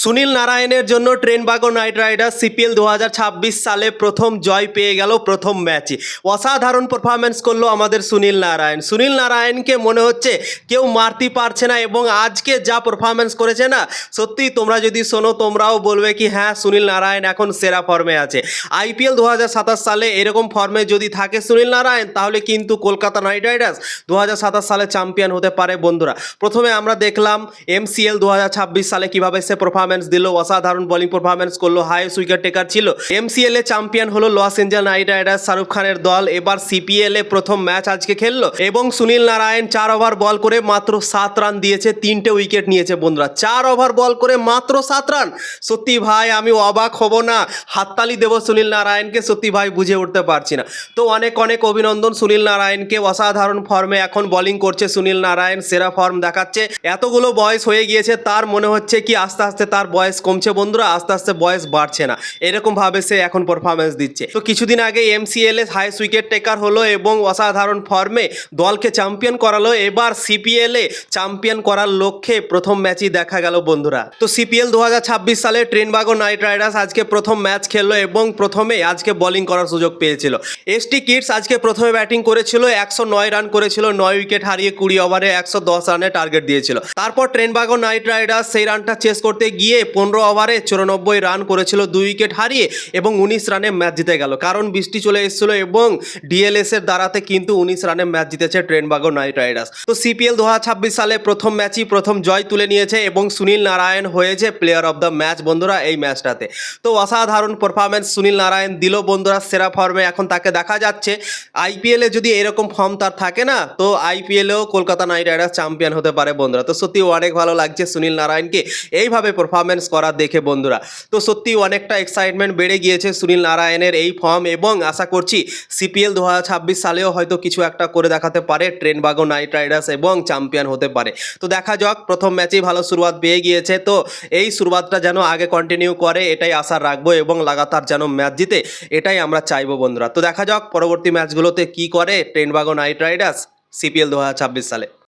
সুনীল নারায়ণের জন্য ট্রেনবাগো night Riders CPL 2026 সালে প্রথম জয় পেয়ে গেল প্রথম ম্যাচে। অসাধারণ পারফরমেন্স করলো আমাদের সুনীল নারায়ণ। সুনীল নারায়ণকে মনে হচ্ছে কেউ মারতে পারছে না এবং আজকে যা পারফরমেন্স করেছে না, সত্যি তোমরা যদি শোনো তোমরাও বলবে কি হ্যাঁ সুনীল নারায়ণ এখন সেরা ফর্মে আছে। আইপিএল 2027 সালে এরকম ফর্মে যদি থাকে সুনীল নারায়ণ, তাহলে কিন্তু কলকাতা নাইট রাইডার্স 2027 সালে চ্যাম্পিয়ন হতে পারে বন্ধুরা। প্রথমে আমরা দেখলাম এমসিএল 2026 সালে কিভাবে সে পারফরমেন্স দিল, অসাধারণ বোলিং পারফরমেন্স করলো, হাইয়েস্ট উইকেট টেকার ছিল। এমসিএল এ চ্যাম্পিয়ন হলো Los Angeles Knight Riders, Shahrukh খানের দল। এবার সিপিএল এ প্রথম ম্যাচ আজকে খেললো এবং সুনীল নারায়ণ 4 ওভার বল করে মাত্র 7 রান দিয়েছে, 3টে উইকেট নিয়েছে বন্ধুরা। 4 ওভার বল করে মাত্র 7 রান, সত্যি ভাই আমি অবাক হব না, হাততালি দেব সুনীল নারায়ণকে, সত্যি ভাই বুঝে উঠতে পারছি না। তো অনেক অনেক অভিনন্দন সুনীল নারায়ণকে, অসাধারণ ফর্মে এখন বোলিং করছে সুনীল নারায়ণ, সেরা ফর্ম দেখাচ্ছে। এতগুলো বয়স হয়ে গিয়েছে তার, মনে হচ্ছে কি আস্তে আস্তে তার বয়স কমছে বন্ধুরা, আস্তে আস্তে বয়স বাড়ছে না, এরকম ভাবে সে এখন পারফরমেন্স দিচ্ছে। তো কিছুদিন আগে এমসিএল এ হাইয়েস্ট উইকেট টেকার হলো এবং অসাধারণ ফর্মে দলকে চ্যাম্পিয়ন করালো। এবার সিপিএল এ চ্যাম্পিয়ন করার লক্ষ্যে প্রথম ম্যাচই দেখা গেল বন্ধুরা। তো সিপিএল 2026 সালে ট্রেনবাগো নাইট রাইডার্স আজকে প্রথম ম্যাচ খেললো এবং প্রথমে আজকে বোলিং করার সুযোগ পেয়েছিল। এসটি কিডস আজকে প্রথমে ব্যাটিং করেছিল, 109 রান করেছিল, 9 উইকেট হারিয়ে 20 ওভারে 110 রানের টার্গেট দিয়েছিল। তারপর ট্রেনবাগো নাইট রাইডার্স সেই রানটা চেস করতে গিয়ে 15 ওভারে 94 রান করেছিল, 2 উইকেট হারিয়ে এবং 19 রানে ম্যাচ জিতে গেল, কারণ বৃষ্টি চলে এসেছিল এবং ডিএলএস এর দ্বারাতে কিন্তু 19 রানে ম্যাচ জিতেছে ট্রেনবাগো নাইট রাইডার্স। তো সিপিএল 2026 সালে প্রথম ম্যাচই প্রথম জয় তুলে নিয়েছে এবং সুনীল নারায়ণ হয়েছে প্লেয়ার অফ দ্য ম্যাচ বন্ধুরা এই ম্যাচটাতে। তো অসাধারণ পারফরমেন্স সুনীল নারায়ণ দিল বন্ধুরা, সেরা ফর্মে এখন তাকে দেখা যাচ্ছে। আইপিএলে যদি এরকম ফর্ম তার থাকে না, তো আইপিএলেও কলকাতা নাইট রাইডার্স চ্যাম্পিয়ন হতে পারে বন্ধুরা। তো সত্যি অনেক ভালো লাগছে সুনীল নারায়ণকে এইভাবে পারফরমেন্স করা দেখে বন্ধুরা। তো সত্যি অনেকটা এক্সাইটমেন্ট বেড়ে গিয়েছে সুনীল নারায়ণের এই ফর্ম এবং আশা করছি সিপিএল 2026 সালেও হয়তো কিছু একটা করে দেখাতে পারে ট্রেনবাগো নাইট রাইডার্স এবং চ্যাম্পিয়ন হতে পারে। তো দেখা যাক, প্রথম ম্যাচেই ভালো শুরুয়াত পেয়ে গিয়েছে, তো এই শুরুয়াতটা যেন আগে কন্টিনিউ করে এটাই আশা রাখবো এবং লাগাতার যেন ম্যাচ জিতে এটাই আমরা চাইবো বন্ধুরা। তো দেখা যাক পরবর্তী ম্যাচগুলোতে কি করে ট্রেনবাগো নাইট রাইডার্স সিপিএল 2026 সালে।